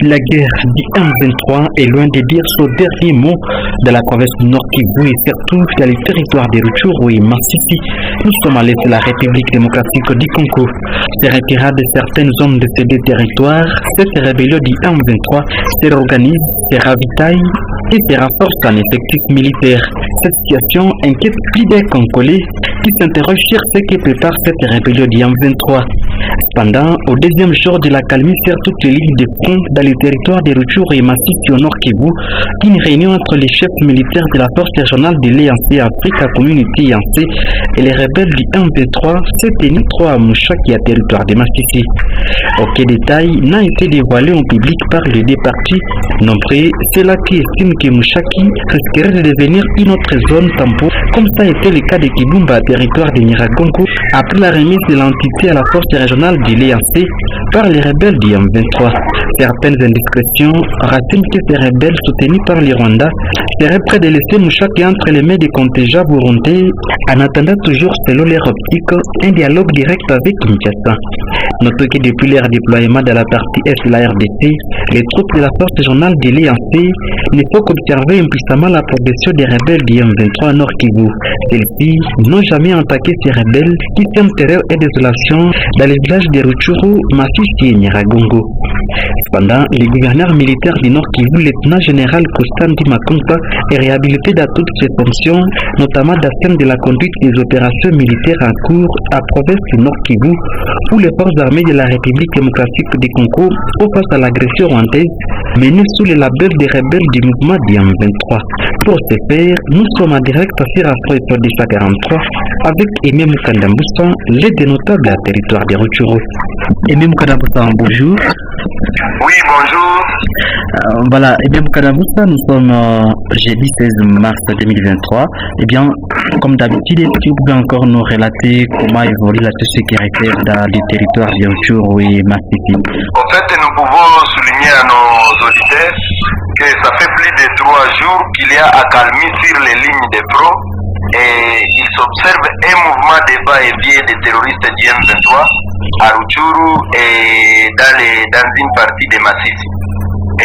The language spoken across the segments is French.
La guerre du M23 est loin de dire son dernier mot de la province du Nord Kivu et surtout dans les territoires de Rutshuru et Masisi. Nous sommes à l'est de la République démocratique du Congo. Se retirant de certaines zones de ces deux territoires, cette rébellion du M23 se réorganise, se ravitaille et se renforce en effectifs militaires. Cette situation inquiète plus d'un Congolais qui s'interroge sur ce qui prépare cette rébellion du M23. Cependant, au deuxième jour de la calmie sur toutes les lignes de front dans les territoires de Rutshuru et Masisi au Nord Kivu, une réunion entre les chefs militaires de la force régionale de l'EAC Africa Community EAC et les rebelles du M23 s'est tenue 3 à Mushaki, à territoire de Masisi. Aucun détail n'a été dévoilé en public par les deux parties. Nombreux, c'est là qui estiment que Mushaki risquerait de devenir une autre zone tampon, comme ça a été le cas de Kibumba, territoire de Nyiragongo, après la remise de l'entité à la force régionale de l'EAC par les rebelles du M23. Certaines indiscrétions renseignent que ces rebelles soutenus par les Rwandais seraient prêts de laisser Mushaki entre les mains des contingents burundais en attendant toujours, selon leur optique, un dialogue direct avec Kinshasa. Notons que depuis leur déploiement dans la partie est de la RDC, les troupes de la force régionale de l'EAC ne font qu'observer impuissamment la progression des rebelles du M23 Nord Kivu. Celles-ci n'ont jamais attaqué ces rebelles qui sèment terreur et désolation dans les villages de Rutshuru, Masisi et Nyiragongo. Cependant, le gouverneur militaire du Nord Kivu, lieutenant général Konstantin Makonta, est réhabilité dans toutes ses fonctions, notamment dans celle de la conduite des opérations militaires en cours à province du Nord Kivu, où les forces armées de la République démocratique du Congo font face à l'agression rwandaise menée sous le label des rebelles du mouvement du M23. Pour ce faire, nous sommes en direct sur Afro 243 avec Aimé Mukandamboussa, l'aide notable à territoire de Rutshuru. Aimé Mukandamboussa, bonjour. Oui, bonjour. Voilà, Aimé Mukandamboussa, nous sommes jeudi 16 mars 2023. Eh bien, comme d'habitude, est-ce que vous pouvez encore nous relater comment évolue la sécurité dans les territoires de Rutshuru et Masisi? En fait, nous pouvons souligner à nos auditeurs que ça fait plus de 3 jours qu'il y a accalmie sur les lignes de front et il s'observe un mouvement de va-et-vient des terroristes du M23 à Rutshuru et dans une partie de Masisi.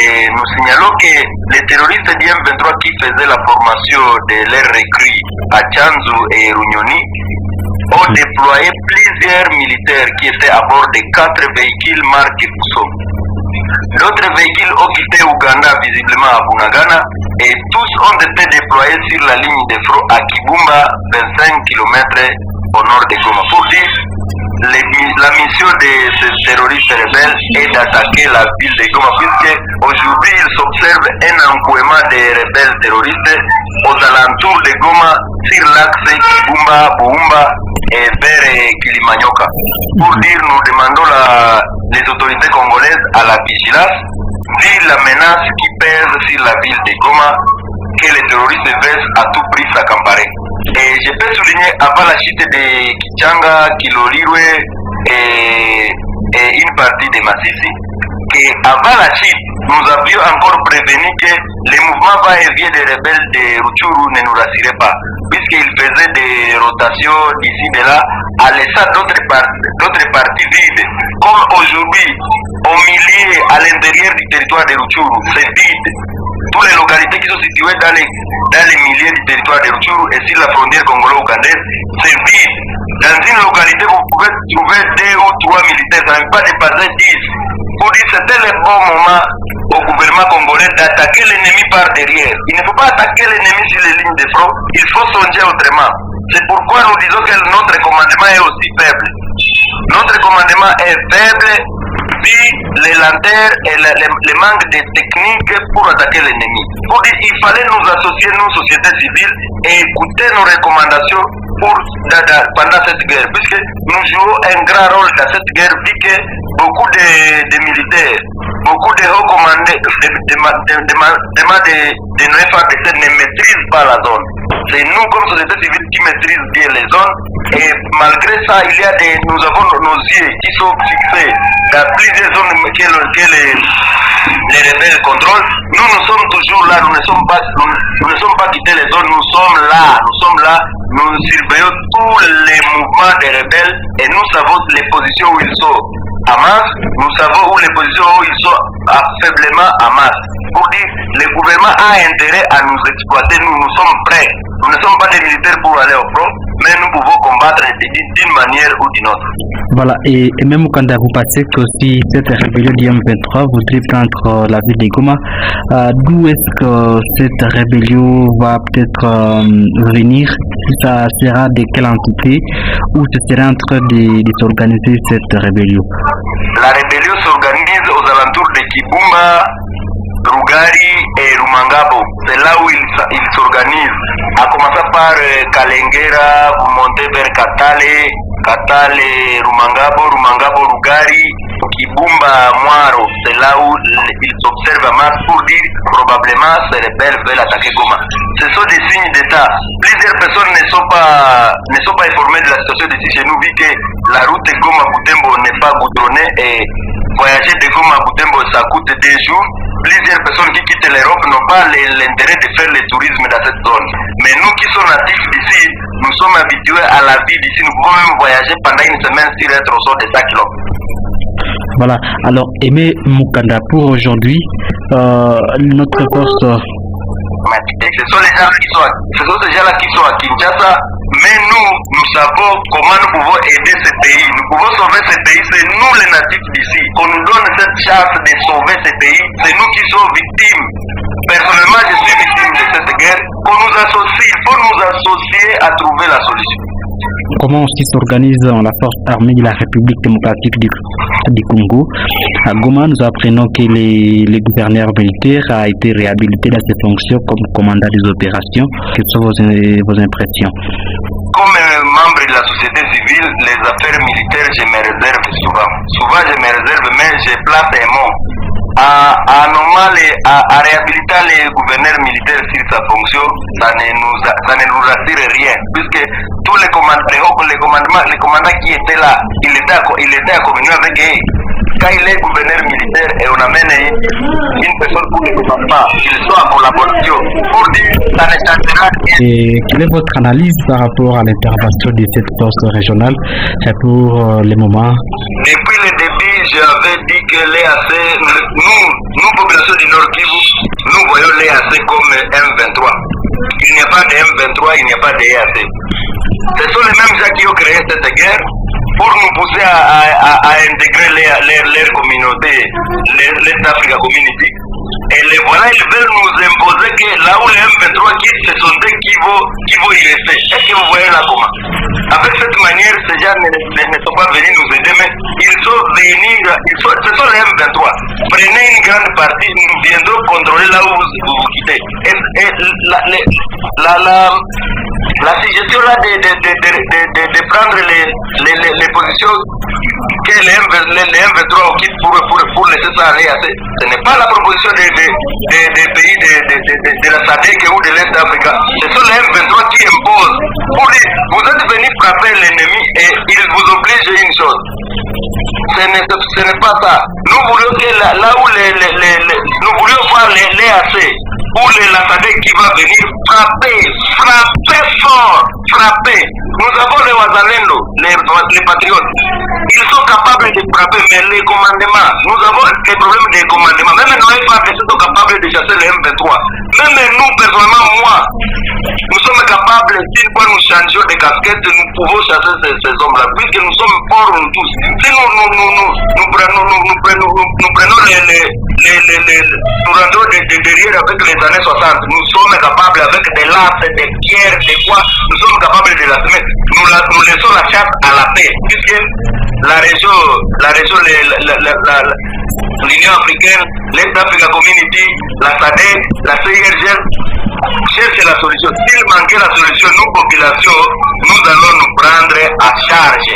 Et nous signalons que les terroristes du M23 qui faisaient la formation de leurs recrues à Tchanzu et Runyoni ont déployé plusieurs militaires qui étaient à bord de 4 véhicules marque Fuso. D'autres véhicules ont quitté Ouganda, visiblement à Bunagana, et tous ont été déployés sur la ligne de front à Kibumba, 25 km au nord de Goma. Pour dire, la mission de ces terroristes rebelles est d'attaquer la ville de Goma, puisque aujourd'hui il s'observe un encouement des rebelles terroristes aux alentours de Goma sur l'axe Kibumba, Boumba et vers Kilimanyoka. Pour dire, nous demandons les autorités congolaises à la vigilance, vu la menace qui pèse sur la ville de Goma, que les terroristes veulent à tout prix s'accaparer. Et je peux souligner, avant la chute de Kichanga, Kilolirwe et une partie de Masisi, qu'avant la chute, nous avions encore prévenu que les mouvements va-et-vient des rebelles de Rutshuru ne nous rassuraient pas, puisqu'ils faisaient des rotations d'ici et de là, en laissant d'autres parties vides. Comme aujourd'hui, au milieu, à l'intérieur du territoire de Rutshuru, c'est vide. Toutes les localités qui sont situées dans les milieux du territoire de Rutshuru et sur la frontière congolo-ougandaise, c'est vide. Dans une localité, vous pouvez trouver 2 ou 3 militaires, ça ne peut pas dépasser 10. Pour dire, c'était le bon moment au gouvernement congolais d'attaquer l'ennemi par derrière. Il ne faut pas attaquer l'ennemi sur les lignes de front, il faut songer autrement. C'est pourquoi nous disons que notre commandement est aussi faible. Notre commandement est faible vu les lenteurs et le manque de techniques pour attaquer l'ennemi. Pour dire, il fallait nous associer, nous, société civile, et écouter nos recommandations pendant cette guerre, puisque nous jouons un grand rôle dans cette guerre, vu que beaucoup de militaires, beaucoup de hauts commandés de nos FARDC ne maîtrisent pas la zone. C'est nous, comme société civile, qui maîtrisent bien les zones, et malgré ça, nous avons nos yeux qui sont fixés dans plusieurs zones que les rebelles contrôlent. Nous sommes toujours là, nous ne sommes pas quittés les zones, nous sommes là, nous surveillons tous les mouvements des rebelles et nous savons les positions où ils sont. à masse, nous savons où les positions où ils sont faiblement à masse. Pour dire, le gouvernement a intérêt à nous exploiter, nous sommes prêts. Nous ne sommes pas des militaires pour aller au front, mais nous pouvons combattre d'une manière ou d'une autre. Voilà, et même quand vous pensez que si cette rébellion du M23 voudrait prendre la ville de Goma, d'où est-ce que cette rébellion va peut-être venir? Ça sera de quelle entité ou ce sera en train de s'organiser cette rébellion? La rébellion s'organise aux alentours de Kibumba, Rugari et Rumangabo. C'est là où il s'organise. À commencer par Kalengera, vous montez vers Katale, Rumangabo, Rugari, Kibumba, Mwaro. C'est là où ils s'observent à masse pour dire probablement ces rebelles veulent attaquer Goma. Ce sont des signes d'État. Plusieurs personnes ne sont pas informées de la situation d'ici chez nous, vu que la route Goma-Butembo n'est pas goudronnée et voyager de Goma à Butembo ça coûte 2 jours. Plusieurs personnes qui quittent l'Europe n'ont pas l'intérêt de faire le tourisme dans cette zone. Mais nous qui sommes natifs d'ici, nous sommes habitués à la vie d'ici. Nous pouvons même voyager pendant une semaine sur être au sol de 100 km. Voilà, alors Aimé Mukanda, pour aujourd'hui, notre force... Ce sont ces gens-là qui sont à Kinshasa, mais nous savons comment nous pouvons aider ce pays. Nous pouvons sauver ce pays, c'est nous les natifs d'ici. Qu'on nous donne cette chance de sauver ce pays, c'est nous qui sommes victimes. Personnellement, je suis victime de cette guerre. Qu'on nous associe, il faut nous associer à trouver la solution. Comment aussi s'organise la force armée de la République démocratique du Congo? À Goma, nous apprenons que le gouverneur militaire a été réhabilité dans ses fonctions comme commandant des opérations. Quelles sont vos impressions? Comme membre de la société civile, les affaires militaires, je me réserve souvent. Souvent, je me réserve, mais je place un mot. À réhabiliter les gouverneurs militaires sur sa fonction, ça ne nous rassure rien, puisque tous les commandants qui étaient là, il était à communion avec eux. Quand il est gouverneur militaire et on amène une personne pour le commandement, ils sont en collaboration pour dire ça ne changera rien. Et quelle est votre analyse par rapport à l'intervention de cette force régionale pour le moment? Depuis le début, j'avais dit que l'EAC, nous, population du Nord Kivu, nous voyons l'EAC comme M23. Il n'y a pas de M23, il n'y a pas de EAC. Ce sont les mêmes gens qui ont créé cette guerre pour nous pousser à intégrer leur communauté, l'Est Africa Community. Et les voilà, ils veulent nous imposer que là où les M23 quittent, ce sont eux qui vont y rester. Est-ce que vous voyez là comment? Avec cette manière, ces gens ne sont pas venus nous aider, mais ils sont venus, ce sont les M23. Prenez une grande partie, nous viendrons contrôler là où vous quittez. Et la suggestion là de prendre les positions que les M23 occupent pour laisser ça aller, ce n'est pas la proposition des pays de la SADC ou de l'Est Africa. Ce sont les M23 qui imposent. Pour dire, vous êtes venus frapper l'ennemi et ils vous obligent une chose. Ce n'est pas ça. Nous voulions que là où nous voulions voir les AC ou la SADC qui va venir frapper fort, frapper. Nous avons les Wazalendo, les patriotes. Ils sont capables de frapper, mais les commandements, nous avons des problèmes de commandement. Même nos FARDC sont capables de chasser les M23. Même nous, personnellement, moi, nous sommes capables, si nous changeons de casquette, nous pouvons chasser ces hommes-là, puisque nous sommes forts nous tous. Si nous prenons nous rentrons derrière avec les années 60, nous sommes capables avec des lances, des pierres, des quoi, nous sommes capables de la semer. Nous laissons la chasse à la paix, puisque la région, l'Union africaine, l'Est Africa Community, la SADC, la CIRGL, cherchent la solution. S'il manquait la solution, nous, population, nous allons nous prendre à charge.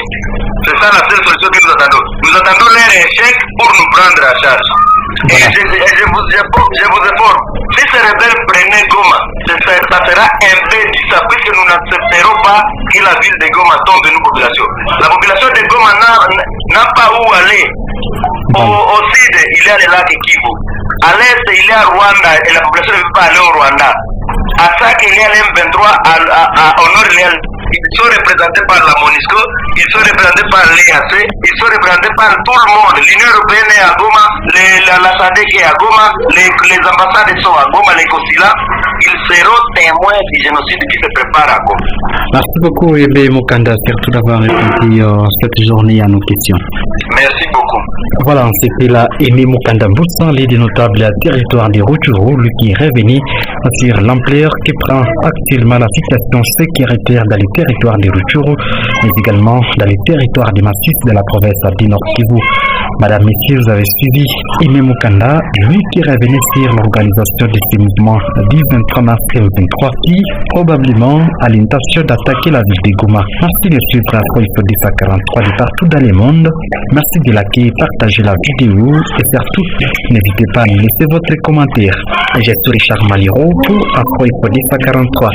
C'est ça la seule solution que nous attendons. Nous attendons leur échec pour nous prendre à charge. Et je vous informe, si ces rebelles prenaient Goma, ça sera un peu difficile, puisque nous n'accepterons pas que la ville de Goma tombe nous, population. La population de Goma n'a pas où aller. Au sud, il y a le lac Kivu. À l'est, il y a Rwanda, et la population ne veut pas aller au Rwanda. À ça, il y a l'M23, au nord, il y a ils sont représentés par la MONUSCO, ils sont représentés par l'EAC, ils sont représentés par tout le monde. L'Union européenne est à Goma, la SADC est à Goma, les ambassades sont à Goma, les consulats. Ils seront témoins du génocide qui se prépare à Goma. Merci beaucoup, Ebe Mukanda, surtout d'avoir répondu cette journée à nos questions. Merci beaucoup. Voilà, c'était là Aimé Mukanda Mboussan, l'idée notable à territoire des Rutshuru, lui qui est revenu sur l'ampleur que prend actuellement la situation sécuritaire dans les territoires des Rutshuru, mais également dans les territoires des massifs de la province du Nord Kivu. Madame, messieurs, vous avez suivi Aimé Mukanda, lui qui revenait sur l'organisation de ces mouvements du 23 mars 2023 qui, probablement, a l'intention d'attaquer la ville de Goma. Merci de suivre Afro Ifo 43 de partout dans le monde. Merci de liker, partager la vidéo et surtout, n'hésitez pas à laisser votre commentaire. Je suis Richard Maliro pour Afro Ifo 43.